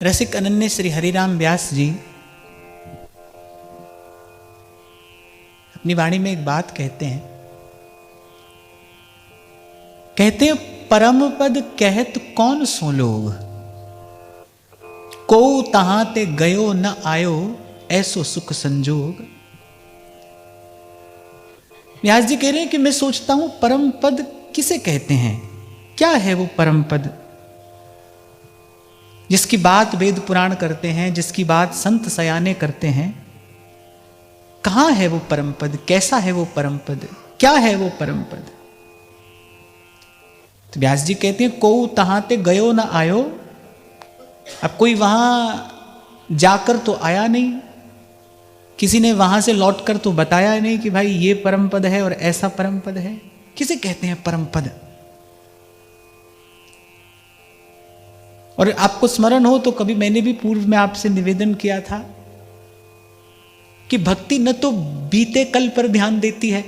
रसिक अनन्य श्री हरिराम व्यास जी अपनी वाणी में एक बात कहते हैं, परम पद कहत कौन सो लोग, को तहां ते गयो न आयो ऐसो सुख संजोग। व्यास जी कह रहे हैं कि मैं सोचता हूं परम पद किसे कहते हैं, क्या है वो परम पद जिसकी बात वेद पुराण करते हैं, जिसकी बात संत सयाने करते हैं। कहां है वो परम पद, कैसा है वो परम पद, क्या है वो परम पद। तो व्यास जी कहते हैं को तहां ते गयो ना आयो। अब कोई वहां जाकर तो आया नहीं, किसी ने वहां से लौटकर तो बताया नहीं कि भाई ये परम पद है और ऐसा परम पद है। किसे कहते हैं परम पद। और आपको स्मरण हो तो कभी मैंने भी पूर्व में आपसे निवेदन किया था कि भक्ति न तो बीते कल पर ध्यान देती है,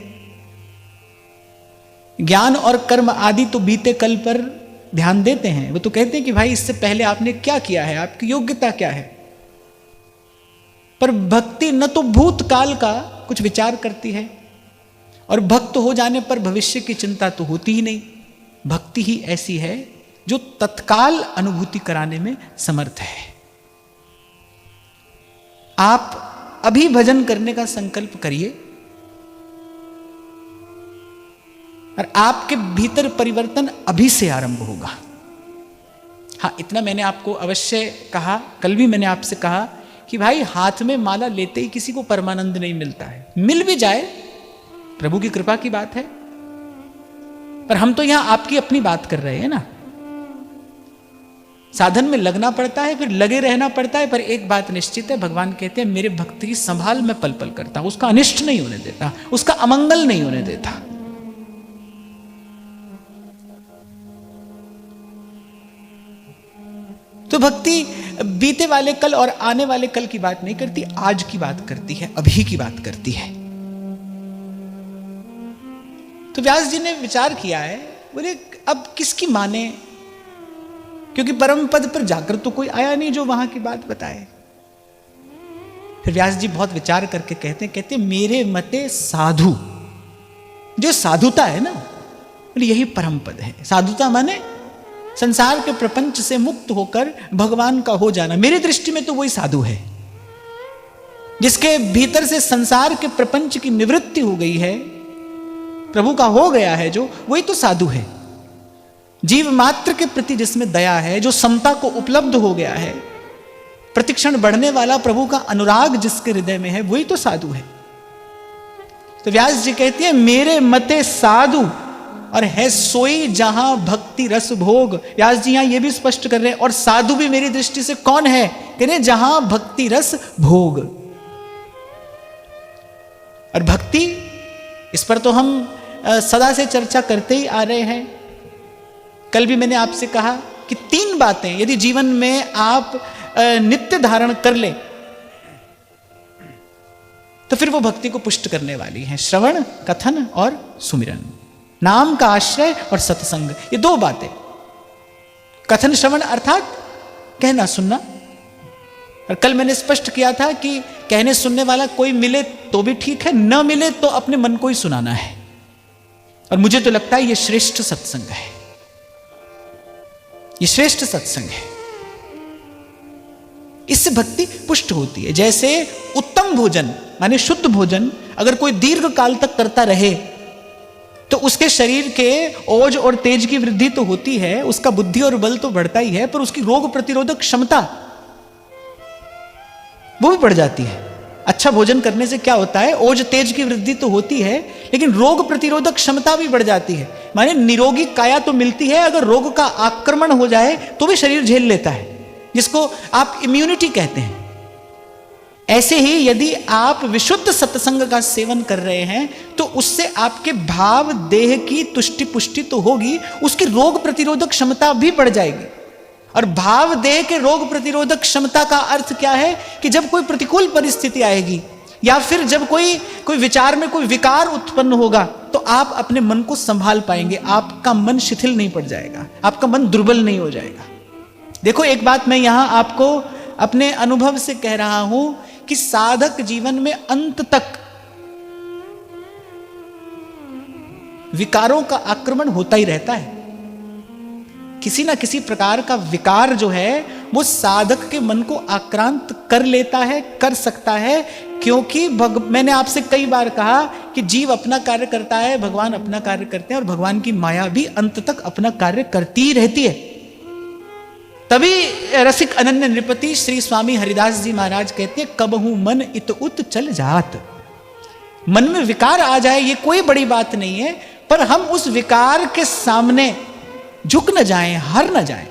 ज्ञान और कर्म आदि तो बीते कल पर ध्यान देते हैं। वो तो कहते हैं कि भाई इससे पहले आपने क्या किया है, आपकी योग्यता क्या है। पर भक्ति न तो भूतकाल का कुछ विचार करती है और भक्त हो जाने पर भविष्य की चिंता तो होती ही नहीं। भक्ति ही ऐसी है जो तत्काल अनुभूति कराने में समर्थ है। आप अभी भजन करने का संकल्प करिए और आपके भीतर परिवर्तन अभी से आरंभ होगा। हाँ, इतना मैंने आपको अवश्य कहा, कल भी मैंने आपसे कहा कि भाई हाथ में माला लेते ही किसी को परमानंद नहीं मिलता है। मिल भी जाए प्रभु की कृपा की बात है, पर हम तो यहां आपकी अपनी बात कर रहे हैं ना। साधन में लगना पड़ता है, फिर लगे रहना पड़ता है, पर एक बात निश्चित है, भगवान कहते हैं मेरे भक्त की संभाल मैं पल पल करता हूं, उसका अनिष्ट नहीं होने देता, उसका अमंगल नहीं होने देता। तो भक्ति बीते वाले कल और आने वाले कल की बात नहीं करती, आज की बात करती है, अभी की बात करती है। तो व्यास जी ने विचार किया है, बोले अब किसकी माने, क्योंकि परम पद पर जाकर तो कोई आया नहीं जो वहां की बात बताए। फिर व्यास जी बहुत विचार करके कहते मेरे मते साधु, जो साधुता है ना, यही परम पद है। साधुता माने संसार के प्रपंच से मुक्त होकर भगवान का हो जाना। मेरी दृष्टि में तो वही साधु है, जिसके भीतर से संसार के प्रपंच की निवृत्ति हो गई है, प्रभु का हो गया है, जो वही तो साधु है। जीव मात्र के प्रति जिसमें दया है, जो समता को उपलब्ध हो गया है, प्रतिक्षण बढ़ने वाला प्रभु का अनुराग जिसके हृदय में है, वही तो साधु है। तो व्यास जी कहते हैं मेरे मते साधु और है सोई जहां भक्ति रस भोग। व्यास जी यहां यह भी स्पष्ट कर रहे हैं, और साधु भी मेरी दृष्टि से कौन है, कह रहे जहां भक्ति रस भोग। और भक्ति, इस पर तो हम सदा से चर्चा करते ही आ रहे हैं। कल भी मैंने आपसे कहा कि 3 बातें यदि जीवन में आप नित्य धारण कर ले तो फिर वो भक्ति को पुष्ट करने वाली है। श्रवण, कथन और सुमिरन, नाम का आश्रय और सत्संग, ये 2 बातें। कथन श्रवण अर्थात कहना सुनना। और कल मैंने स्पष्ट किया था कि कहने सुनने वाला कोई मिले तो भी ठीक है, न मिले तो अपने मन को ही सुनाना है। और मुझे तो लगता है ये श्रेष्ठ सत्संग है, ये श्रेष्ठ सत्संग है। इससे भक्ति पुष्ट होती है। जैसे उत्तम भोजन माने शुद्ध भोजन अगर कोई दीर्घ काल तक करता रहे तो उसके शरीर के ओज और तेज की वृद्धि तो होती है, उसका बुद्धि और बल तो बढ़ता ही है, पर उसकी रोग प्रतिरोधक क्षमता वो भी बढ़ जाती है। अच्छा भोजन करने से क्या होता है, ओज तेज की वृद्धि तो होती है, लेकिन रोग प्रतिरोधक क्षमता भी बढ़ जाती है। माने निरोगी काया तो मिलती है, अगर रोग का आक्रमण हो जाए तो भी शरीर झेल लेता है, जिसको आप इम्यूनिटी कहते हैं। ऐसे ही यदि आप विशुद्ध सत्संग का सेवन कर रहे हैं तो उससे आपके भाव देह की तुष्टि पुष्टि तो होगी, उसकी रोग प्रतिरोधक क्षमता भी बढ़ जाएगी। और भाव देह के रोग प्रतिरोधक क्षमता का अर्थ क्या है कि जब कोई प्रतिकूल परिस्थिति आएगी या फिर जब कोई विचार में कोई विकार उत्पन्न होगा तो आप अपने मन को संभाल पाएंगे, आपका मन शिथिल नहीं पड़ जाएगा, आपका मन दुर्बल नहीं हो जाएगा। देखो, एक बात मैं यहां आपको अपने अनुभव से कह रहा हूं कि साधक जीवन में अंत तक विकारों का आक्रमण होता ही रहता है। किसी ना किसी प्रकार का विकार जो है वो साधक के मन को आक्रांत कर लेता है, कर सकता है, क्योंकि मैंने आपसे कई बार कहा कि जीव अपना कार्य करता है, भगवान अपना कार्य करते हैं, और भगवान की माया भी अंत तक अपना कार्य करती ही रहती है। तभी रसिक अनन्य नृपति श्री स्वामी हरिदास जी महाराज कहते हैं, कबहू मन इत उत चल जात। मन में विकार आ जाए ये कोई बड़ी बात नहीं है, पर हम उस विकार के सामने झुक न जाएं, हार न जाएं।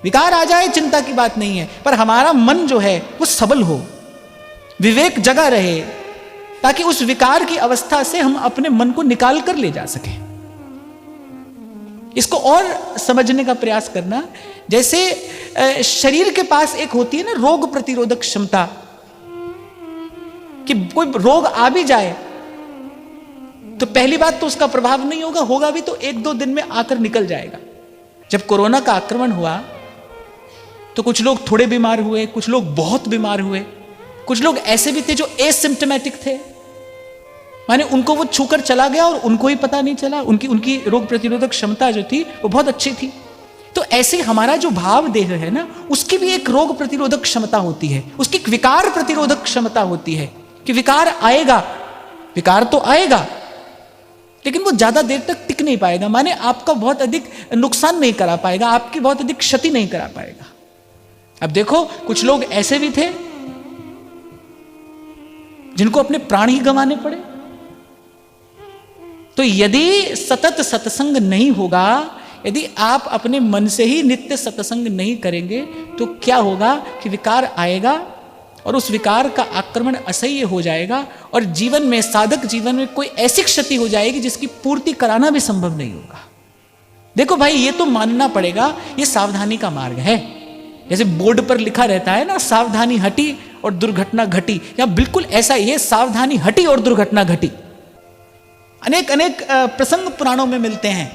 विकार आ जाए चिंता की बात नहीं है, पर हमारा मन जो है वो सबल हो, विवेक जगा रहे, ताकि उस विकार की अवस्था से हम अपने मन को निकाल कर ले जा सकें। इसको और समझने का प्रयास करना, जैसे शरीर के पास एक होती है ना रोग प्रतिरोधक क्षमता, कि कोई रोग आ भी जाए तो पहली बात तो उसका प्रभाव नहीं होगा, होगा भी तो 1-2 दिन में आकर निकल जाएगा। जब कोरोना का आक्रमण हुआ तो कुछ लोग थोड़े बीमार हुए, कुछ लोग बहुत बीमार हुए, कुछ लोग ऐसे भी थे जो एसिम्प्टोमेटिक थे, माने उनको वो छूकर चला गया और उनको ही पता नहीं चला, उनकी रोग प्रतिरोधक क्षमता जो थी वो बहुत अच्छी थी। तो ऐसे हमारा जो भाव देह है ना, उसकी भी एक रोग प्रतिरोधक क्षमता होती है, उसकी एक विकार प्रतिरोधक क्षमता होती है कि विकार आएगा, विकार तो आएगा, लेकिन वो ज्यादा देर तक टिक नहीं पाएगा, माने आपका बहुत अधिक नुकसान नहीं करा पाएगा, आपकी बहुत अधिक क्षति नहीं करा पाएगा। अब देखो, कुछ लोग ऐसे भी थे जिनको अपने प्राण ही गंवाने पड़े। तो यदि सतत सत्संग नहीं होगा, यदि आप अपने मन से ही नित्य सत्संग नहीं करेंगे, तो क्या होगा कि विकार आएगा और उस विकार का आक्रमण असह्य हो जाएगा, और जीवन में, साधक जीवन में कोई ऐसी क्षति हो जाएगी जिसकी पूर्ति कराना भी संभव नहीं होगा। देखो भाई, ये तो मानना पड़ेगा, ये सावधानी का मार्ग है। जैसे बोर्ड पर लिखा रहता है ना, सावधानी हटी और दुर्घटना घटी, या बिल्कुल ऐसा ही है, सावधानी हटी और दुर्घटना घटी। अनेक अनेक प्रसंग पुराणों में मिलते हैं।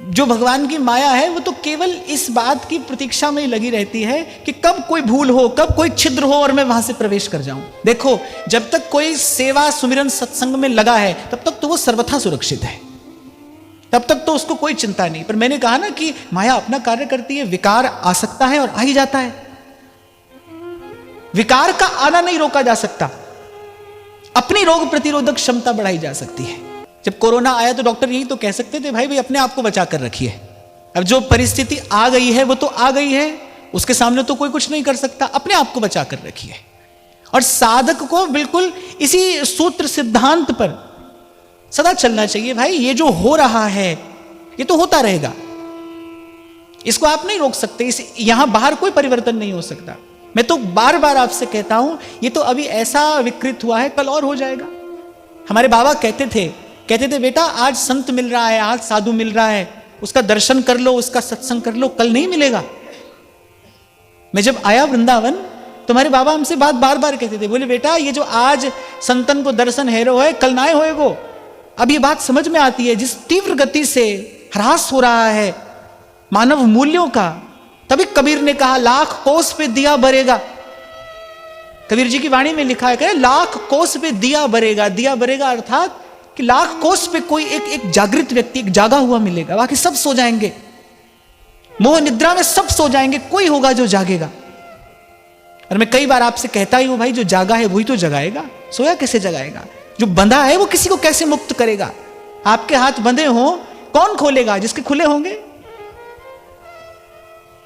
जो भगवान की माया है वो तो केवल इस बात की प्रतीक्षा में लगी रहती है कि कब कोई भूल हो, कब कोई छिद्र हो और मैं वहां से प्रवेश कर जाऊं। देखो, जब तक कोई सेवा सुमिरन सत्संग में लगा है तब तक तो वो सर्वथा सुरक्षित है, तब तक तो उसको कोई चिंता नहीं। पर मैंने कहा ना कि माया अपना कार्य करती है, विकार आ सकता है और आ ही जाता है। विकार का आना नहीं रोका जा सकता, अपनी रोग प्रतिरोधक क्षमता बढ़ाई जा सकती है। जब कोरोना आया तो डॉक्टर यही तो कह सकते थे, भाई अपने आप को बचा कर रखिए। अब जो परिस्थिति आ गई है वो तो आ गई है, उसके सामने तो कोई कुछ नहीं कर सकता, अपने आप को बचा कर रखिए। और साधक को बिल्कुल इसी सूत्र सिद्धांत पर सदा चलना चाहिए। भाई ये जो हो रहा है ये तो होता रहेगा, इसको आप नहीं रोक सकते, यहां बाहर कोई परिवर्तन नहीं हो सकता। मैं तो बार बार आपसे कहता हूं, ये तो अभी ऐसा विकृत हुआ है, कल और हो जाएगा। हमारे बाबा कहते थे बेटा आज संत मिल रहा है, आज साधु मिल रहा है, उसका दर्शन कर लो, उसका सत्संग कर लो, कल नहीं मिलेगा। मैं जब आया वृंदावन तो हमारे बाबा हमसे बात बार बार कहते थे, बोले बेटा ये जो आज संतन को दर्शन हेरो है, कल ना होएगो। अब ये बात समझ में आती है, जिस तीव्र गति से ह्रास हो रहा है मानव मूल्यों का। तभी कबीर ने कहा, लाख कोस पे दिया बरेगा। कबीर जी की वाणी में लिखा है, लाख कोस पे दिया बरेगा। दिया बरेगा अर्थात कि लाख कोस पे कोई एक जागृत व्यक्ति, एक जागा हुआ मिलेगा, बाकी सब सो जाएंगे, मोह निद्रा में सब सो जाएंगे, कोई होगा जो जागेगा। और मैं कई बार आपसे कहता ही हूं, भाई जो जागा है वही तो जगाएगा, सोया कैसे जगाएगा? जो बंधा है वो किसी को कैसे मुक्त करेगा? आपके हाथ बंधे हो, कौन खोलेगा? जिसके खुले होंगे।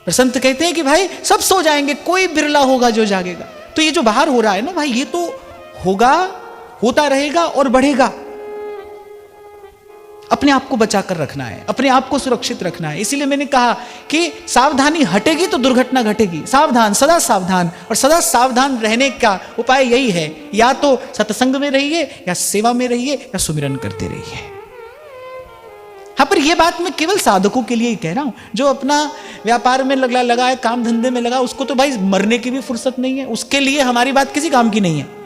संत कहते हैं कि भाई सब सो जाएंगे, कोई बिरला होगा जो जागेगा। तो ये जो बाहर हो रहा है ना भाई, ये तो होगा, होता रहेगा और बढ़ेगा। अपने आप को बचा कर रखना है, अपने आप को सुरक्षित रखना है। इसीलिए मैंने कहा कि सावधानी हटेगी तो दुर्घटना घटेगी। सावधान, सदा सावधान। और सदा सावधान रहने का उपाय यही है, या तो सत्संग में रहिए, या सेवा में रहिए, या सुमिरन करते रहिए। हाँ, पर यह बात मैं केवल साधकों के लिए ही कह रहा हूं। जो अपना व्यापार में लगा है, काम धंधे में लगा, उसको तो भाई मरने की भी फुर्सत नहीं है, उसके लिए हमारी बात किसी काम की नहीं है।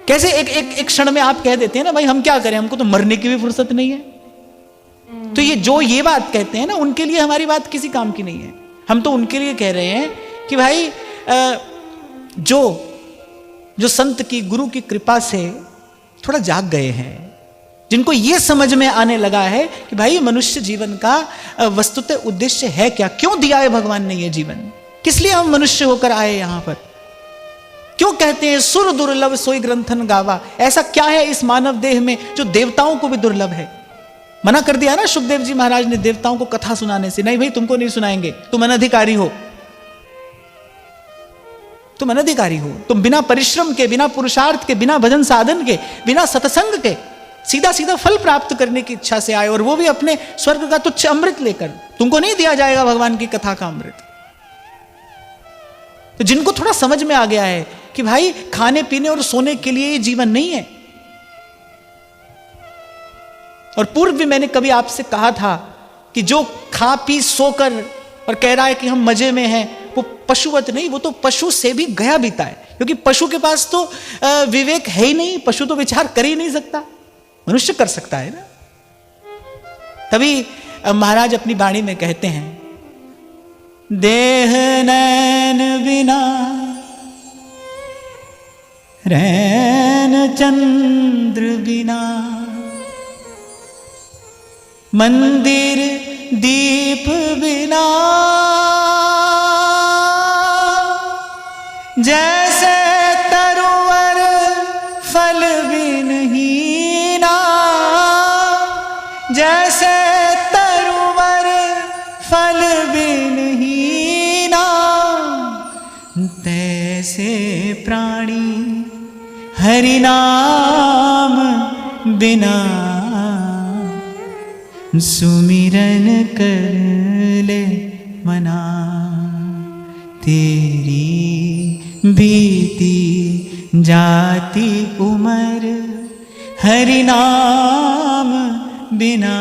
कैसे एक क्षण में आप कह देते हैं ना, भाई हम क्या करें, हमको तो मरने की भी फुर्सत नहीं है। तो ये जो ये बात कहते हैं ना, उनके लिए हमारी बात किसी काम की नहीं है। हम तो उनके लिए कह रहे हैं कि भाई जो संत की, गुरु की कृपा से थोड़ा जाग गए हैं, जिनको ये समझ में आने लगा है कि भाई मनुष्य जीवन का वस्तुतः उद्देश्य है क्या, क्यों दिया है भगवान ने ये जीवन, किस लिए हम मनुष्य होकर आए यहां पर, क्यों कहते हैं सुर दुर्लभ सोई ग्रंथन गावा, ऐसा क्या है इस मानव देह में जो देवताओं को भी दुर्लभ है। मना कर दिया ना सुखदेव जी महाराज ने देवताओं को कथा सुनाने से, नहीं भाई तुमको नहीं सुनाएंगे, तुम अनधिकारी हो, तुम अनधिकारी हो, तुम बिना परिश्रम के, बिना पुरुषार्थ के, बिना भजन साधन के, बिना सत्संग के सीधा सीधा फल प्राप्त करने की इच्छा से आए, और वो भी अपने स्वर्ग का तुच्छ अमृत लेकर। तुमको नहीं दिया जाएगा भगवान की कथा का अमृत। तो जिनको थोड़ा समझ में आ गया है कि भाई खाने पीने और सोने के लिए ये जीवन नहीं है, और पूर्व भी मैंने कभी आपसे कहा था कि जो खा पी सोकर और कह रहा है कि हम मजे में हैं, वो पशुवत नहीं, वो तो पशु से भी गया बीता है, क्योंकि पशु के पास तो विवेक है ही नहीं, पशु तो विचार कर ही नहीं सकता, मनुष्य कर सकता है ना। तभी महाराज अपनी वाणी में कहते हैं, देह नैन बिना रैन चंद्र बिना, मंदिर दीप बिना, जैसे तरुवर फल बिनहीना, जैसे तरुवर फल बिनहीना, तैसे प्राणी हरि नाम बिना, सुमिरन कर ले मना, तेरी बीती जाती उमर हरि नाम बिना।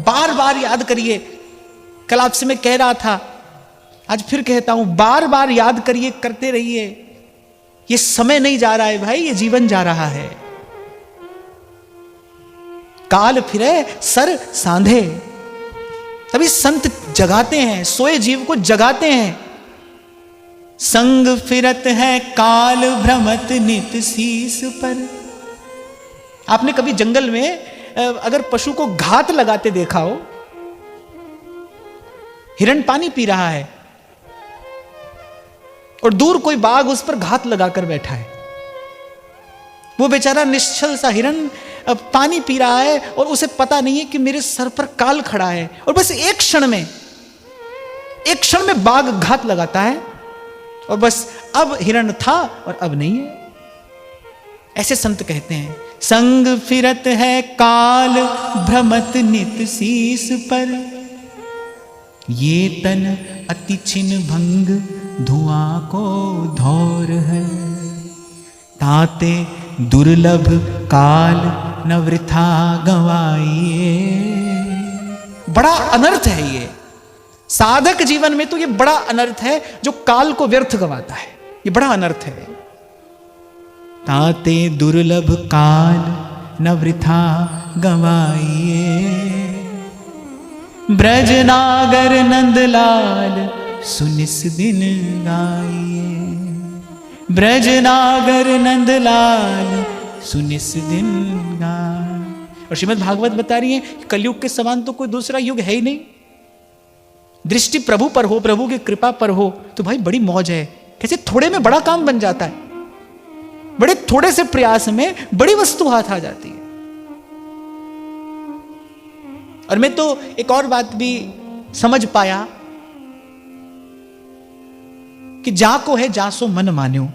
बार बार याद करिए, कल आपसे मैं कह रहा था, आज फिर कहता हूं, बार बार याद करिए, करते रहिए। ये समय नहीं जा रहा है भाई, ये जीवन जा रहा है। काल फिरे सर सांधे, तभी संत जगाते हैं, सोए जीव को जगाते हैं। संग फिरत है काल भ्रमत नित शीस पर। आपने कभी जंगल में अगर पशु को घात लगाते देखा हो, हिरण पानी पी रहा है और दूर कोई बाघ उस पर घात लगाकर बैठा है, वो बेचारा निश्चल सा हिरण पानी पी रहा है और उसे पता नहीं है कि मेरे सर पर काल खड़ा है, और बस एक क्षण में बाघ घात लगाता है, और बस अब हिरण था और अब नहीं है। ऐसे संत कहते हैं, संग फिरत है काल भ्रमत नित शीस पर, ये तन अति छिन्न भंग धुआं को धौर है, ताते दुर्लभ काल न वृथा गवाइए। बड़ा अनर्थ है ये, साधक जीवन में तो ये बड़ा अनर्थ है जो काल को व्यर्थ गवाता है, ये बड़ा अनर्थ है। ताते दुर्लभ काल न वृथा गवाइए, ब्रज नागर नंदलाल सुनिस दिन गाइए, ब्रज नागर नंदलाल सुनिस दिन गाइए। और श्रीमद् भागवत बता रही है, कलयुग के समान तो कोई दूसरा युग है ही नहीं। दृष्टि प्रभु पर हो, प्रभु की कृपा पर हो, तो भाई बड़ी मौज है। कैसे थोड़े में बड़ा काम बन जाता है, बड़े थोड़े से प्रयास में बड़ी वस्तु हाथ आ जाती है। और मैं तो एक और बात भी समझ पाया कि जाको है जासो मन मान्यो।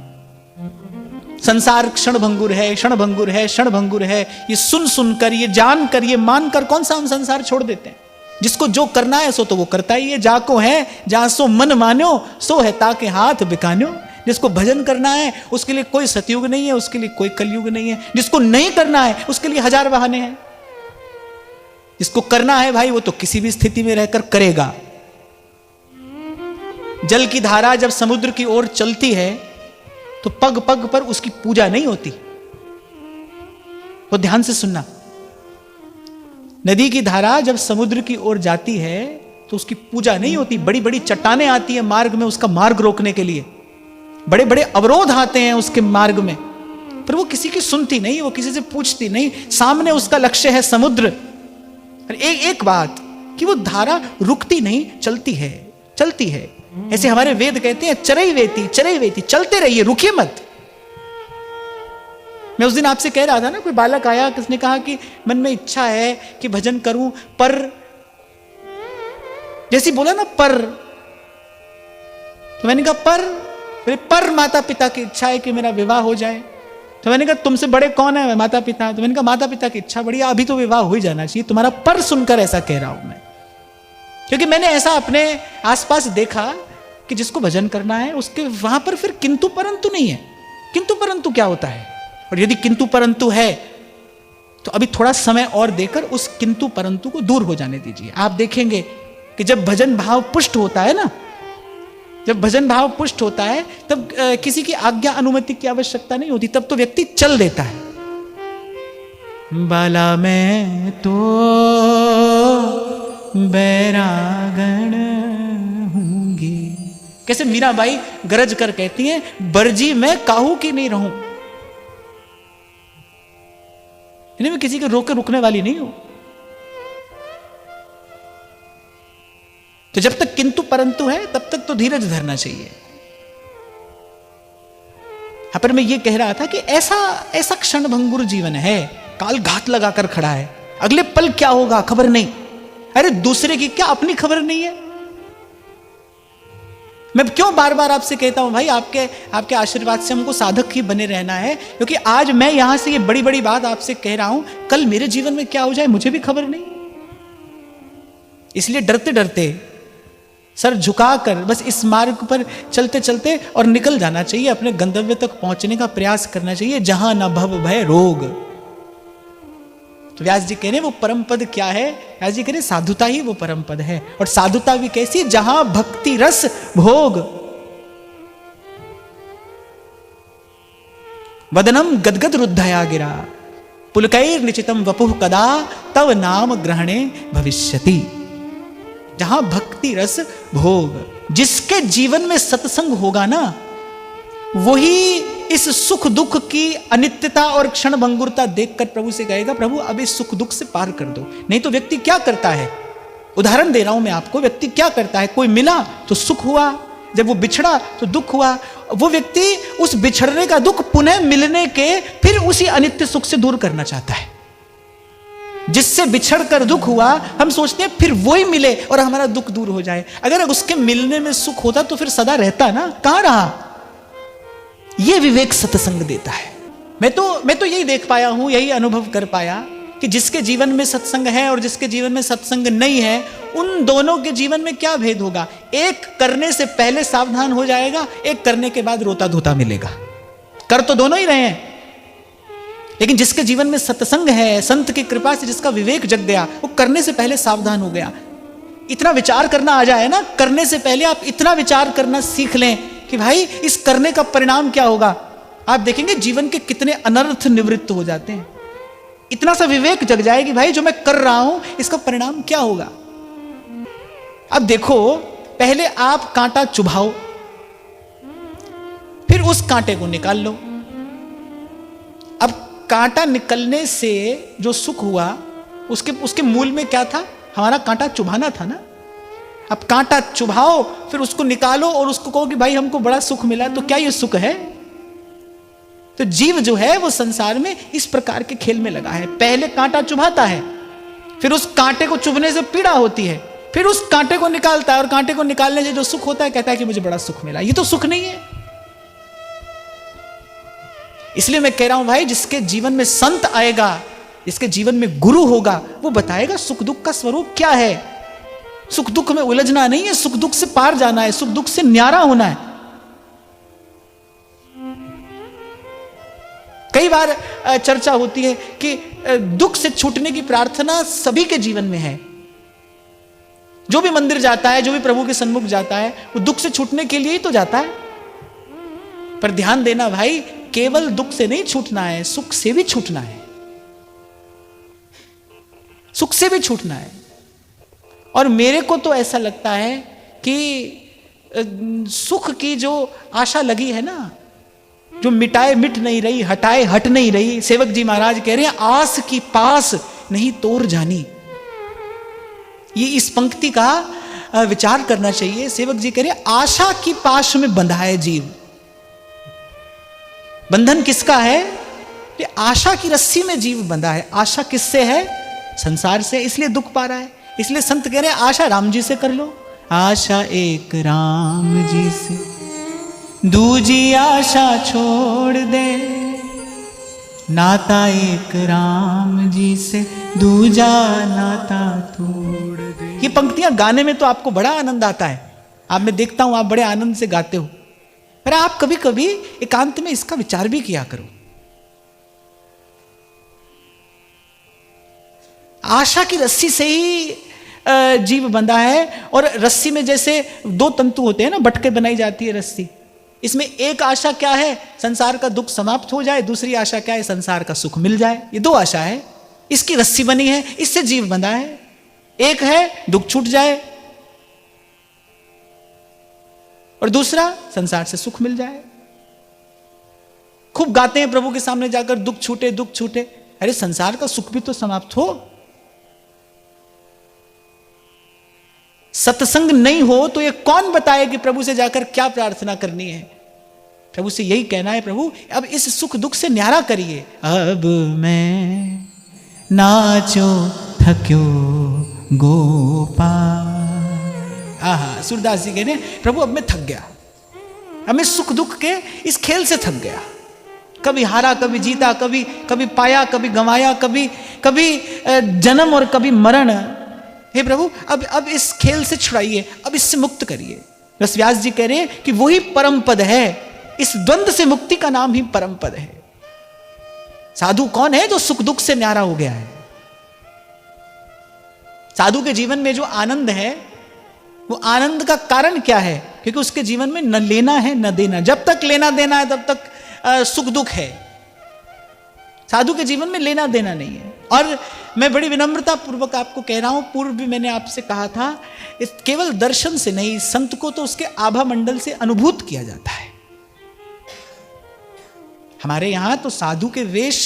संसार क्षण भंगुर है, क्षण भंगुर है, क्षण भंगुर है, ये सुन सुनकर, ये जानकर, ये मानकर कौन सा हम संसार छोड़ देते हैं। जिसको जो करना है सो तो वो करता ही है। जाको है जासो मन मान्यो, सो है ताके हाथ बिकान्यो। जिसको भजन करना है उसके लिए कोई सतयुग नहीं है, उसके लिए कोई कलयुग नहीं है। जिसको नहीं करना है उसके लिए हजार बहाने हैं। जिसको करना है भाई वो तो किसी भी स्थिति में रहकर करेगा। जल की धारा जब समुद्र की ओर चलती है तो पग पग पर उसकी पूजा नहीं होती। वो ध्यान से सुनना, नदी की धारा जब समुद्र की ओर जाती है तो उसकी पूजा नहीं होती, बड़ी बड़ी चट्टानें आती है मार्ग में उसका मार्ग रोकने के लिए, बड़े बड़े अवरोध आते हैं उसके मार्ग में, पर वो किसी की सुनती नहीं, वो किसी से पूछती नहीं, सामने उसका लक्ष्य है समुद्र। एक बात कि वो धारा रुकती नहीं, चलती है, चलती है। ऐसे हमारे वेद कहते हैं चरई वेती, चलते रहिए, रुकिए मत। मैं उस दिन आपसे कह रहा था ना, कोई बालक आया, किसने कहा कि मन में इच्छा है कि भजन करूं, पर जैसे बोला ना पर, तो मैंने कहा पर माता पिता की इच्छा है कि मेरा विवाह हो जाए। तो मैंने कहा तुमसे बड़े कौन है? माता पिता। तो मैंने कहा माता पिता की इच्छा बढ़िया, अभी तो विवाह हो ही जाना चाहिए, तुम्हारा पर सुनकर ऐसा कह रहा हूं मैं। क्योंकि मैंने ऐसा अपने आसपास देखा कि जिसको भजन करना है उसके वहां पर फिर किंतु परंतु नहीं है। किंतु परंतु क्या होता है? और यदि किंतु परंतु है तो अभी थोड़ा समय और देकर उस किंतु परंतु को दूर हो जाने दीजिए। आप देखेंगे कि जब भजन भाव पुष्ट होता है ना, जब भजन भाव पुष्ट होता है तब किसी की आज्ञा अनुमति की आवश्यकता नहीं होती, तब तो व्यक्ति चल देता है। बाला मैं तो बैरागण होंगी, कैसे मीराबाई गरज कर कहती हैं, बरजी मैं काहू की नहीं रहूं। मैं किसी के रोक रुकने वाली नहीं हूं। तो जब तक किंतु परंतु है तब तक तो धीरज धरना चाहिए। यहां पर मैं ये कह रहा था कि ऐसा क्षण भंगुर जीवन है, काल घात लगाकर खड़ा है, अगले पल क्या होगा खबर नहीं। अरे दूसरे की क्या अपनी खबर नहीं है? मैं क्यों बार बार आपसे कहता हूं भाई, आपके आशीर्वाद से हमको साधक ही बने रहना है, क्योंकि आज मैं यहां से ये बड़ी बड़ी बात आपसे कह रहा हूं, कल मेरे जीवन में क्या हो जाए मुझे भी खबर नहीं। इसलिए डरते डरते सर झुकाकर बस इस मार्ग पर चलते चलते और निकल जाना चाहिए, अपने गंतव्य तक पहुंचने का प्रयास करना चाहिए, जहां न भव भय रोग। तो व्यास जी कह रहे हैं वो परम पद क्या है? व्यास जी कह रहे हैं साधुता ही वो परम पद है। और साधुता भी कैसी? जहां भक्ति रस भोग। वदनम गदगद रुद्धया गिरा पुलकैर निचितम वपुः कदा तव नाम ग्रहणे भविष्यति। जहां भक्ति रस भोग, जिसके जीवन में सत्संग होगा ना, वही इस सुख दुख की अनित्यता और क्षण भंगुरता देखकर प्रभु से कहेगा, प्रभु अब इस सुख दुख से पार कर दो। नहीं तो व्यक्ति क्या करता है, उदाहरण दे रहा हूं मैं आपको, व्यक्ति क्या करता है, कोई मिला तो सुख हुआ, जब वो बिछड़ा तो दुख हुआ। वो व्यक्ति उस बिछड़ने का दुख पुनः मिलने के फिर उसी अनित्य सुख से दूर करना चाहता है। जिससे बिछड़कर दुख हुआ, हम सोचते हैं फिर वही मिले और हमारा दुख दूर हो जाए। अगर उसके मिलने में सुख होता तो फिर सदा रहता ना, कहां रहा? यह विवेक सत्संग देता है। मैं तो यही देख पाया हूं, यही अनुभव कर पाया कि जिसके जीवन में सत्संग है और जिसके जीवन में सत्संग नहीं है, उन दोनों के जीवन में क्या भेद होगा? एक करने से पहले सावधान हो जाएगा, एक करने के बाद रोता धोता मिलेगा। कर तो दोनों ही रहे हैं, लेकिन जिसके जीवन में सत्संग है, संत की कृपा से जिसका विवेक जग गया, वो करने से पहले सावधान हो गया। इतना विचार करना आ जाए ना, करने से पहले आप इतना विचार करना सीख लें कि भाई इस करने का परिणाम क्या होगा। आप देखेंगे जीवन के कितने अनर्थ निवृत्त हो जाते हैं। इतना सा विवेक जग जाए कि भाई जो मैं कर रहा हूं इसका परिणाम क्या होगा। अब देखो, पहले आप कांटा चुभाओ, फिर उस कांटे को निकाल लो। अब कांटा निकलने से जो सुख हुआ, उसके मूल में क्या था? हमारा कांटा चुभाना था ना। अब कांटा चुभाओ, फिर उसको निकालो और उसको कहो कि भाई हमको बड़ा सुख मिला, तो क्या ये सुख है? तो जीव जो है वो संसार में इस प्रकार के खेल में लगा है। पहले कांटा चुभाता है, फिर उस कांटे को चुभने से पीड़ा होती है, फिर उस कांटे को निकालता है और कांटे को निकालने से जो सुख होता है कहता है कि मुझे बड़ा सुख मिला। ये तो सुख नहीं है। इसलिए मैं कह रहा हूं भाई, जिसके जीवन में संत आएगा, जिसके जीवन में गुरु होगा, वो बताएगा सुख दुख का स्वरूप क्या है। सुख दुख में उलझना नहीं है, सुख दुख से पार जाना है, सुख दुख से न्यारा होना है। कई बार चर्चा होती है कि दुख से छूटने की प्रार्थना सभी के जीवन में है। जो भी मंदिर जाता है, जो भी प्रभु के सन्मुख जाता है, वो दुख से छूटने के लिए ही तो जाता है। पर ध्यान देना भाई, केवल दुख से नहीं छूटना है, सुख से भी छूटना है। सुख से भी छूटना है। और मेरे को तो ऐसा लगता है कि सुख की जो आशा लगी है ना, जो मिटाए मिट नहीं रही, हटाए हट नहीं रही, सेवक जी महाराज कह रहे हैं आस की पास नहीं तोड़ जानी। ये इस पंक्ति का विचार करना चाहिए। सेवक जी कह रहे हैं आशा की पाश में बंधा है जीव। बंधन किसका है? ये आशा की रस्सी में जीव बंधा है। आशा किससे है? संसार से, इसलिए दुख पा रहा है। इसलिए संत कह रहे हैं आशा राम जी से कर लो। आशा एक राम जी से, दूजी आशा छोड़ दे, नाता एक राम जी से, दूजा नाता तोड़ दे। ये पंक्तियां गाने में तो आपको बड़ा आनंद आता है। आप, मैं देखता हूं आप बड़े आनंद से गाते हो, पर आप कभी कभी एकांत में इसका विचार भी किया करो। आशा की रस्सी से ही जीव बंधा है। और रस्सी में जैसे दो तंतु होते हैं ना, बटके बनाई जाती है रस्सी। इसमें एक आशा क्या है? संसार का दुख समाप्त हो जाए। दूसरी आशा क्या है? संसार का सुख मिल जाए। ये दो आशा है, इसकी रस्सी बनी है, इससे जीव बंधा है। एक है दुख छूट जाए और दूसरा संसार से सुख मिल जाए। खूब गाते हैं प्रभु के सामने जाकर, दुख छूटे दुख छूटे। अरे संसार का सुख भी तो समाप्त हो। सत्संग नहीं हो तो ये कौन बताए कि प्रभु से जाकर क्या प्रार्थना करनी है? प्रभु से यही कहना है, प्रभु अब इस सुख दुख से न्यारा करिए। अब मैं नाचो थक्यो गोपाल। आहा, सूरदास जी कह रहे हैं प्रभु अब मैं थक गया, अब मैं सुख दुख के इस खेल से थक गया। कभी हारा कभी जीता, कभी पाया कभी गंवाया, कभी जन्म और कभी मरण। हे प्रभु अब इस खेल से छुड़ाइए, अब इससे मुक्त करिए। बस व्यास जी कह रहे हैं कि वही परम पद है। इस द्वंद्व से मुक्ति का नाम ही परम पद है। साधु कौन है? जो सुख दुख से न्यारा हो गया है। साधु के जीवन में जो आनंद है, वो आनंद का कारण क्या है? क्योंकि उसके जीवन में न लेना है न देना। जब तक लेना देना है तब तक सुख दुख है। साधु के जीवन में लेना देना नहीं है। और मैं बड़ी विनम्रता पूर्वक आपको कह रहा हूं, पूर्व भी मैंने आपसे कहा था, इस केवल दर्शन से नहीं, संत को तो उसके आभा मंडल से अनुभूत किया जाता है। हमारे यहां तो साधु के वेश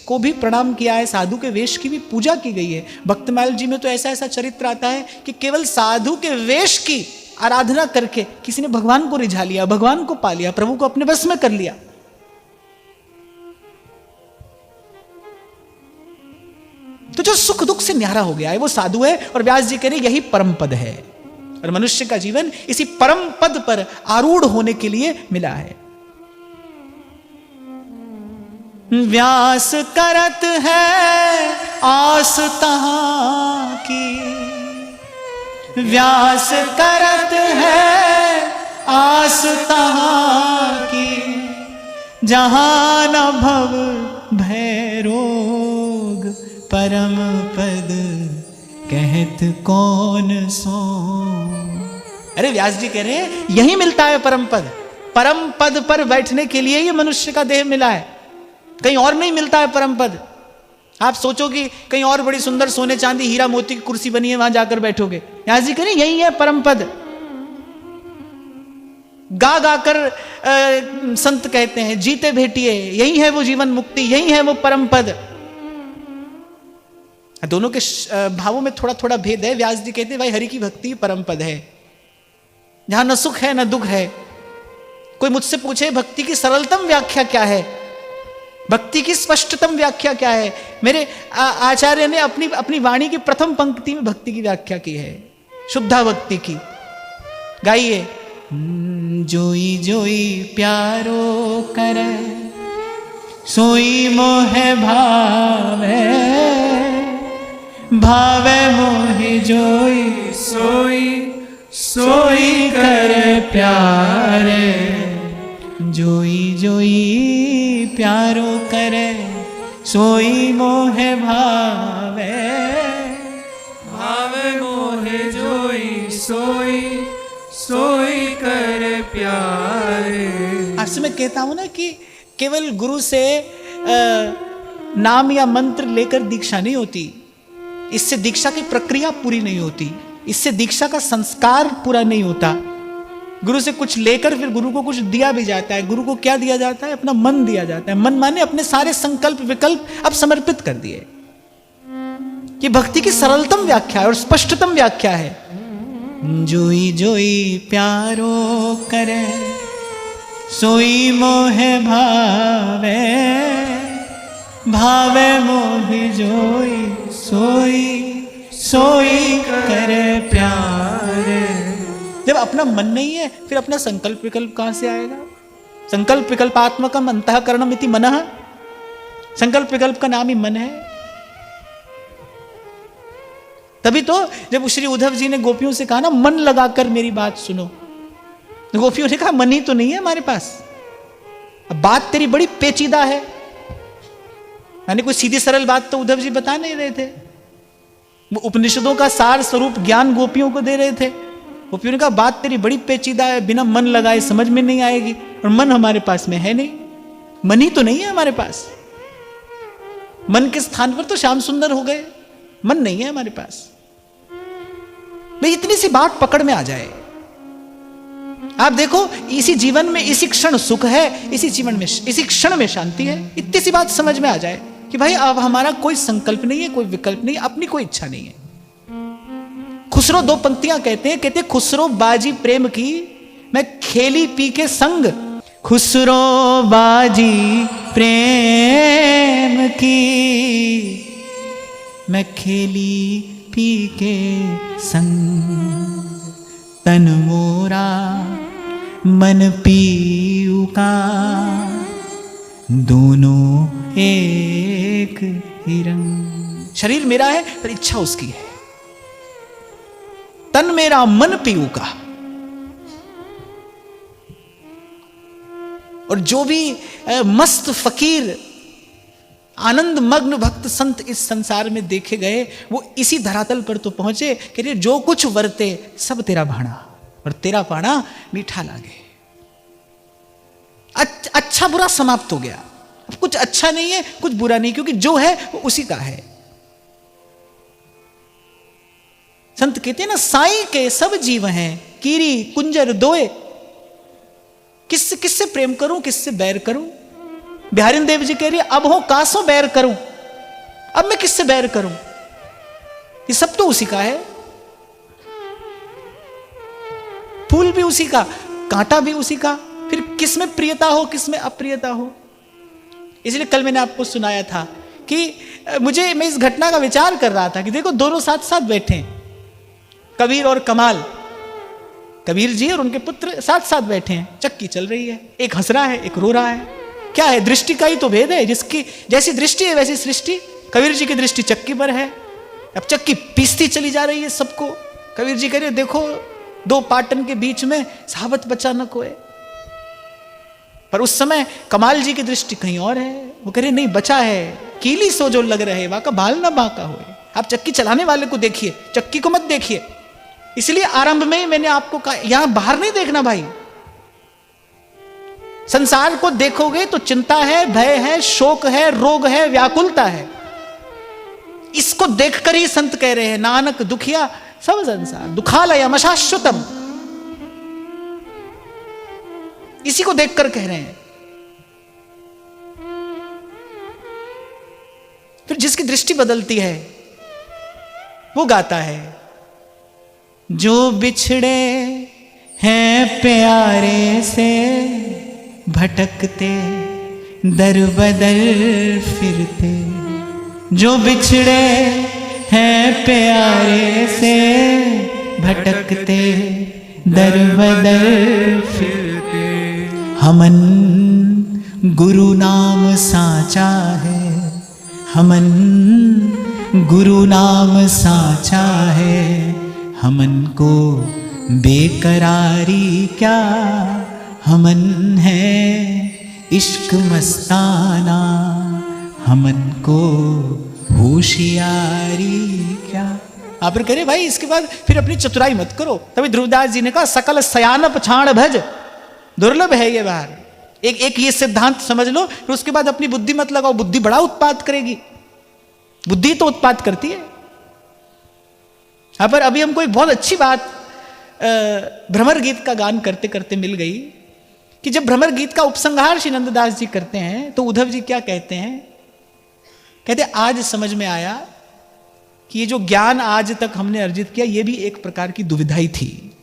को भी प्रणाम किया है, साधु के वेश की भी पूजा की गई है। भक्तमाल जी में तो ऐसा ऐसा चरित्र आता है कि केवल साधु के वेश की आराधना करके किसी ने भगवान को रिझा लिया, भगवान को पा लिया, प्रभु को अपने बस में कर लिया। तो जो सुख दुख से न्यारा हो गया है वो साधु है। और व्यास जी कह रहे यही परम पद है। और मनुष्य का जीवन इसी परम पद पर आरूढ़ होने के लिए मिला है। व्यास करत है आस तहां की, व्यास करत है आस तहां की, जहां न भव भय रोग, परम पद कहत कौन सो। अरे व्यास जी कह रहे हैं यही मिलता है परम पद। परम पद पर बैठने के लिए ये मनुष्य का देह मिला है, कहीं और नहीं मिलता है परम पद। आप सोचो कि कहीं और बड़ी सुंदर सोने चांदी हीरा मोती की कुर्सी बनी है, वहां जाकर बैठोगे। व्यास जी कह रहे हैं यही है परम पद। गा गाकर संत कहते हैं जीते भेटिए, यही है वो जीवन मुक्ति, यही है वो परम पद। दोनों के भावों में थोड़ा थोड़ा भेद है। व्यास जी कहते हैं भाई हरि की भक्ति परम पद है, जहां न सुख है न दुख है। कोई मुझसे पूछे भक्ति की सरलतम व्याख्या क्या है, भक्ति की स्पष्टतम व्याख्या क्या है, मेरे आचार्य ने अपनी वाणी की प्रथम पंक्ति में भक्ति की व्याख्या की है, शुद्धा भक्ति की। गाइए। जोई जोई प्यारो करे, सोई मोहे भावे, भावे मोहि जोई, सोई सोई करे प्यारे, जोई जोई प्यारो करे, सोई मोहे भावे, भावे मोहे जोई, सोई सोई करे प्यारे। आज मैं कहता हूं ना कि केवल गुरु से नाम या मंत्र लेकर दीक्षा नहीं होती। इससे दीक्षा की प्रक्रिया पूरी नहीं होती, इससे दीक्षा का संस्कार पूरा नहीं होता। गुरु से कुछ लेकर फिर गुरु को कुछ दिया भी जाता है। गुरु को क्या दिया जाता है? अपना मन दिया जाता है। मन माने अपने सारे संकल्प विकल्प अब समर्पित कर दिए। ये भक्ति की सरलतम व्याख्या है और स्पष्टतम व्याख्या है। जोई जोई प्यारो करे सोई मोहे भावे, भावे मोहि जोई सोई सोई करे प्यारे। जब अपना मन नहीं है फिर अपना संकल्प विकल्प कहां से आएगा? संकल्प विकल्पात्मकम अंतःकरणम इति मनः। संकल्प विकल्प का नाम ही मन है। तभी तो जब श्री उद्धव जी ने गोपियों से कहा ना, मन लगाकर मेरी बात सुनो, तो गोपियों ने कहा मन ही तो नहीं है हमारे पास, अब बात तेरी बड़ी पेचीदा है। यानी कोई सीधी सरल बात तो उद्धव जी बता नहीं रहे थे। वो उपनिषदों का सार स्वरूप ज्ञान गोपियों को दे रहे थे। गोपियों ने कहा बात तेरी बड़ी पेचीदा है, बिना मन लगाए समझ में नहीं आएगी, और मन हमारे पास में है नहीं, मन ही तो नहीं है हमारे पास। मन के स्थान पर तो श्याम सुंदर हो गए, मन नहीं है हमारे पास। भाई इतनी सी बात पकड़ में आ जाए, आप देखो इसी जीवन में इसी क्षण सुख है, इसी जीवन में इसी क्षण में शांति है। इतनी सी बात समझ में आ जाए कि भाई अब हमारा कोई संकल्प नहीं है, कोई विकल्प नहीं है, अपनी कोई इच्छा नहीं है। खुसरो दो पंक्तियां कहते खुसरो बाजी प्रेम की मैं खेली पी के संग, खुसरो बाजी प्रेम की मैं खेली पी के संग, तन मोरा मन पीऊ का दोनों एक ही रंग। शरीर मेरा है पर इच्छा उसकी है। तन मेरा मन पीऊ का। और जो भी मस्त फकीर आनंद मग्न भक्त संत इस संसार में देखे गए, वो इसी धरातल पर तो पहुंचे कि जो कुछ वरते सब तेरा भाणा और तेरा पाना मीठा लागे। अच्छा बुरा समाप्त हो गया, अब कुछ अच्छा नहीं है कुछ बुरा नहीं, क्योंकि जो है वो उसी का है। संत कहते हैं ना, साईं के सब जीव हैं कीरी कुंजर दोए, किससे प्रेम करूं किससे बैर करूं। बिहारी देव जी कह रही है अब हो कासों बैर करूं, अब मैं किससे बैर करूं, ये सब तो उसी का है। फूल भी उसी का, कांटा भी उसी का, फिर किसमें प्रियता हो किसमें अप्रियता हो। इसलिए कल मैंने आपको सुनाया था कि मैं इस घटना का विचार कर रहा था कि देखो दोनों साथ साथ बैठे हैं, कबीर और कमाल। कबीर जी और उनके पुत्र साथ साथ बैठे हैं, चक्की चल रही है, एक हंस रहा है एक रो रहा है। क्या है? दृष्टि का ही तो भेद है। जिसकी जैसी दृष्टि है वैसी सृष्टि। कबीर जी की दृष्टि चक्की पर है, अब चक्की पीसती चली जा रही है सबको। कबीर जी कह रहे देखो दो पाटन के बीच में साबत बचा न कोई। पर उस समय कमाल जी की दृष्टि कहीं और है, वो कह रहे नहीं बचा है, कीली सो जो लग रहे वाका बाल ना बाका हुए। आप चक्की चलाने वाले को देखिए, चक्की को मत देखिए। इसलिए आरंभ में ही मैंने आपको कहा यहां बाहर नहीं देखना भाई। संसार को देखोगे तो चिंता है, भय है, शोक है, रोग है, व्याकुलता है। इसको देखकर ही संत कह रहे हैं नानक दुखिया सब संसार दुखालयम अशाश्वतम। इसी को देखकर कह रहे हैं। फिर जिसकी दृष्टि बदलती है वो गाता है, जो बिछड़े हैं प्यारे से भटकते दर बदर फिरते, जो बिछड़े हैं प्यारे से भटकते दर बदर फिरते, हमन गुरु नाम साचा है, हमन गुरु नाम साचा है, हमन को बेकरारी क्या, हमन है इश्क मस्ताना, हमन को होशियारी क्या। आप फिर कह भाई इसके बाद फिर अपनी चतुराई मत करो। तभी ध्रुवदास जी ने कहा सकल सयान पछाण भज, दुर्लभ है ये बाहर। एक ये सिद्धांत समझ लो, फिर उसके बाद अपनी बुद्धि मत लगाओ। बुद्धि बड़ा उत्पाद करेगी, बुद्धि तो उत्पाद करती है। हाँ, पर अभी हमको एक बहुत अच्छी बात भ्रमर गीत का गान करते करते मिल गई कि जब भ्रमर गीत का उपसंहार श्री नंददास जी करते हैं तो उद्धव जी क्या कहते हैं? कहते आज समझ में आया कि ये जो ज्ञान आज तक हमने अर्जित किया ये भी एक प्रकार की दुविधा ही थी।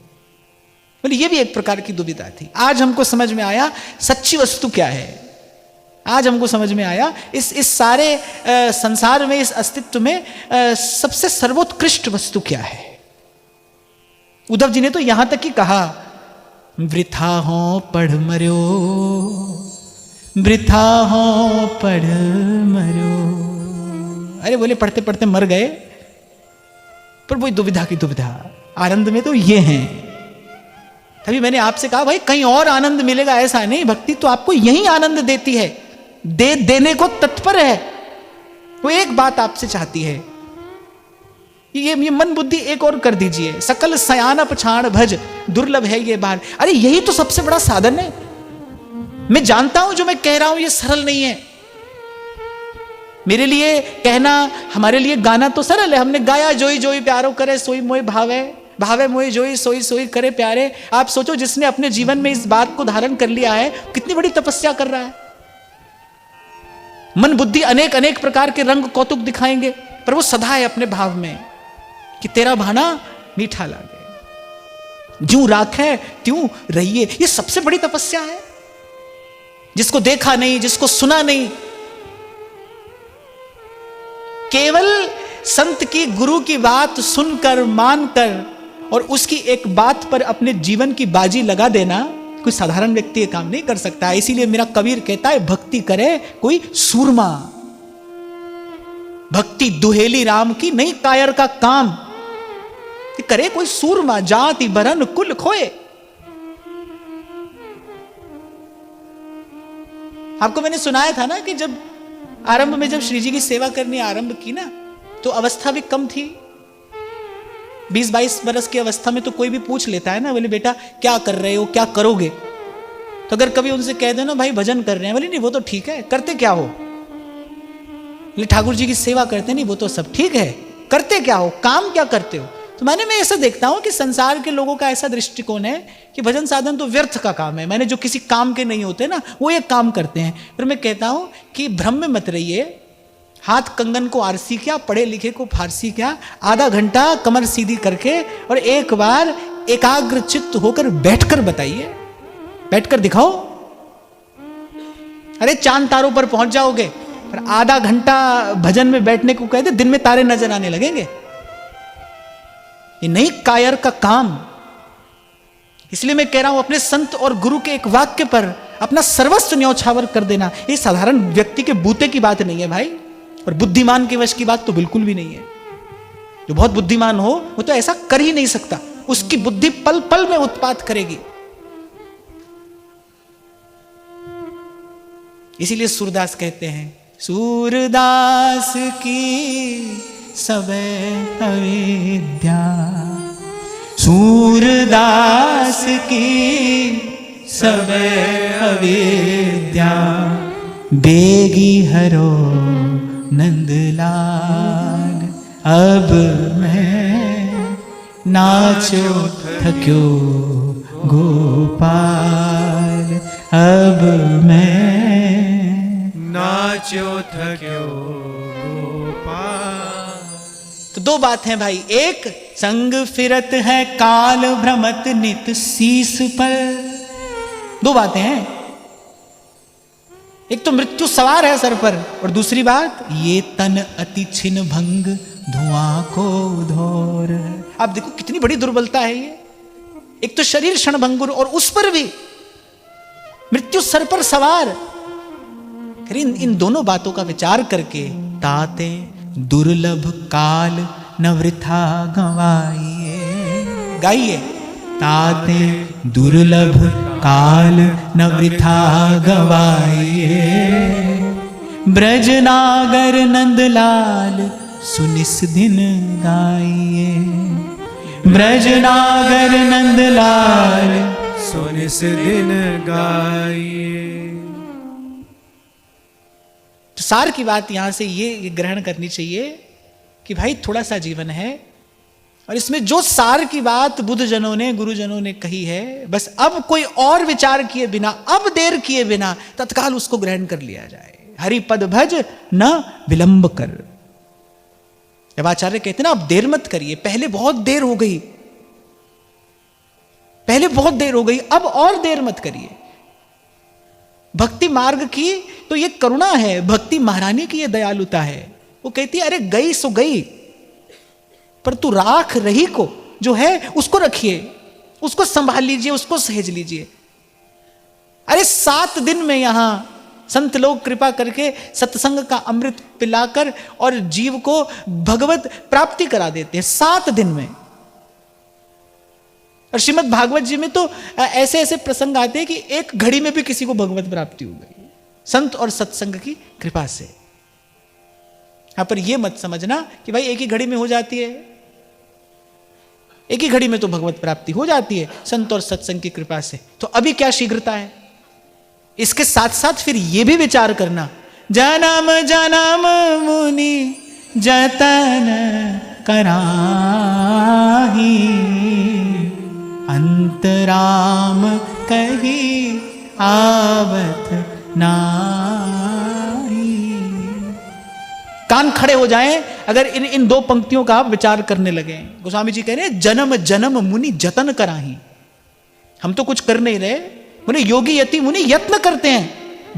बोले ये भी एक प्रकार की दुविधा थी। आज हमको समझ में आया सच्ची वस्तु क्या है। आज हमको समझ में आया इस सारे संसार में, इस अस्तित्व में सबसे सर्वोत्कृष्ट वस्तु क्या है। उद्धव जी ने तो यहां तक ही कहा, वृथा हो पढ़ मर्यो, वृथा हो पढ़ मर्यो। अरे बोले पढ़ते पढ़ते मर गए, पर वही दुविधा की दुविधा। आनंद में तो ये हैं। तभी मैंने आपसे कहा भाई कहीं और आनंद मिलेगा ऐसा नहीं, भक्ति तो आपको यही आनंद देती है, देने को तत्पर है। वो एक बात आपसे चाहती है, ये मन बुद्धि एक और कर दीजिए। सकल सयान पछाड़ भज दुर्लभ है ये बार। अरे यही तो सबसे बड़ा साधन है। मैं जानता हूं जो मैं कह रहा हूं ये सरल नहीं है। मेरे लिए कहना, हमारे लिए गाना तो सरल है। हमने गाया जोई जोई प्यारो करे सोई मोई भावे, भावे मोई जोई सोई सोई करे प्यारे। आप सोचो जिसने अपने जीवन में इस बात को धारण कर लिया है कितनी बड़ी तपस्या कर रहा है। मन बुद्धि अनेक अनेक प्रकार के रंग कौतुक दिखाएंगे, पर वो सदा है अपने भाव में कि तेरा भाना मीठा लागे, ज्यों राखे त्यों रहिए। ये सबसे बड़ी तपस्या है। जिसको देखा नहीं, जिसको सुना नहीं, केवल संत की, गुरु की बात सुनकर, मानकर और उसकी एक बात पर अपने जीवन की बाजी लगा देना कोई साधारण व्यक्ति ये काम नहीं कर सकता। इसीलिए मेरा कबीर कहता है भक्ति करे कोई सूरमा। भक्ति दुहेली राम की नहीं कायर का काम, करे कोई सूरमा, जाति बरन कुल खोए। आपको मैंने सुनाया था ना कि जब आरंभ में जब श्री जी की सेवा करनी आरंभ की ना, तो अवस्था भी कम थी। 20-22 बरस की अवस्था में तो कोई भी पूछ लेता है ना, बोले बेटा क्या कर रहे हो, क्या करोगे। तो अगर कभी उनसे कह दो ना भाई भजन कर रहे हैं, बोले नहीं वो तो ठीक है, करते क्या हो। बोले ठाकुर जी की सेवा करते, नहीं वो तो सब ठीक है, करते क्या हो, काम क्या करते हो। तो मैं ऐसा देखता हूं कि संसार के लोगों का ऐसा दृष्टिकोण है कि भजन साधन तो व्यर्थ का काम है, मैंने जो किसी काम के नहीं होते ना वो एक काम करते हैं। फिर मैं कहता हूं कि भ्रम में मत रहिए। हाथ कंगन को आरसी क्या, पढ़े लिखे को फारसी क्या। आधा घंटा कमर सीधी करके और एक बार एकाग्र चित्त होकर बैठकर बताइए, बैठकर दिखाओ। अरे चांद तारों पर पहुंच जाओगे, पर आधा घंटा भजन में बैठने को कहते दिन में तारे नजर आने लगेंगे। ये नहीं कायर का काम। इसलिए मैं कह रहा हूं अपने संत और गुरु के एक वाक्य पर अपना सर्वस्व न्यौछावर कर देना ये साधारण व्यक्ति के बूते की बात नहीं है भाई, और बुद्धिमान के वश की बात तो बिल्कुल भी नहीं है। जो बहुत बुद्धिमान हो वो तो ऐसा कर ही नहीं सकता, उसकी बुद्धि पल पल में उत्पात करेगी। इसीलिए सूरदास कहते हैं, सूरदास की सबे अविद्या, सूरदास की सबे अविद्या, बेगी हरो नंदलाल। अब मैं नाचो थक्यो गोपाल, अब मैं नाचो थक्यो गोपाल। तो दो बात है भाई, एक संग फिरत है काल भ्रमत नित शीस पर। दो बातें हैं, एक तो मृत्यु सवार है सर पर, और दूसरी बात ये तन अति छिन्न भंग धुआं को धोर। आप देखो कितनी बड़ी दुर्बलता है ये। एक तो शरीर क्षणभंगुर और उस पर भी मृत्यु सर पर सवार। इन दोनों बातों का विचार करके ताते दुर्लभ काल न वृथा गवाइए, गाइए। ताते दुर्लभ काल न वृथा गवाइए, ब्रजनागर नंदलाल सुनिस दिन गाइए, ब्रजनागर नंदलाल सुनिस दिन गाइए। तो सार की बात यहां से ये ग्रहण करनी चाहिए कि भाई थोड़ा सा जीवन है, और इसमें जो सार की बात बुद्धजनों ने, गुरुजनों ने कही है, बस अब कोई और विचार किए बिना, अब देर किए बिना तत्काल उसको ग्रहण कर लिया जाए। हरि पद भज न विलंब कर। जब आचार्य कहते ना अब देर मत करिए, पहले बहुत देर हो गई, पहले बहुत देर हो गई, अब और देर मत करिए। भक्ति मार्ग की तो ये करुणा है, भक्ति महारानी की ये दयालुता है। वो कहती है अरे गई सो गई, पर तू राख रही को जो है उसको रखिए, उसको संभाल लीजिए, उसको सहेज लीजिए। अरे 7 दिन में यहां संत लोग कृपा करके सत्संग का अमृत पिलाकर और जीव को भगवत प्राप्ति करा देते हैं 7 दिन में। और श्रीमद् भागवत जी में तो ऐसे ऐसे प्रसंग आते हैं कि एक घड़ी में भी किसी को भगवत प्राप्ति हो गई संत और सत्संग की कृपा से। यहां पर यह मत समझना कि भाई एक ही घड़ी में हो जाती है, एक ही घड़ी में तो भगवत प्राप्ति हो जाती है संत और सत्संग की कृपा से, तो अभी क्या शीघ्रता है। इसके साथ साथ फिर यह भी विचार करना, जन्म जन्म मुनि जतन कराही, अंतराम कही आवत नाही। कान खड़े हो जाएं अगर इन 2 पंक्तियों का आप विचार करने लगे। गोस्वामी जी कह रहे हैं जन्म जन्म मुनि जतन कराही। हम तो कुछ कर नहीं रहे, बोले योगी यति मुनि यत्न करते हैं,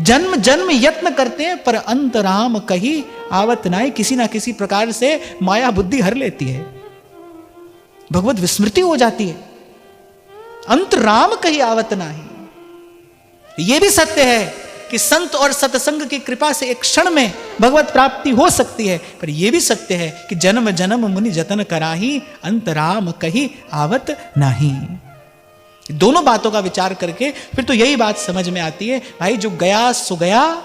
जन्म जन्म यत्न करते हैं, पर अंतराम कही आवत नाई। किसी ना किसी प्रकार से माया बुद्धि हर लेती है, भगवत विस्मृति हो जाती है। अंतराम कही आवत नाही। यह भी सत्य है कि संत और सत्संग की कृपा से एक क्षण में भगवत प्राप्ति हो सकती है, पर यह भी सत्य है कि जन्म जन्म मुनि जतन कराही, अंतराम कही आवत नाही। दोनों बातों का विचार करके फिर तो यही बात समझ में आती है, भाई जो गया सो गया,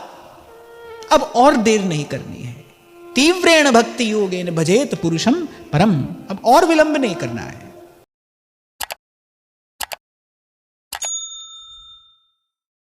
अब और देर नहीं करनी है। तीव्रेण भक्ति योगेन भजेत पुरुषम परम, अब और विलंब नहीं करना है।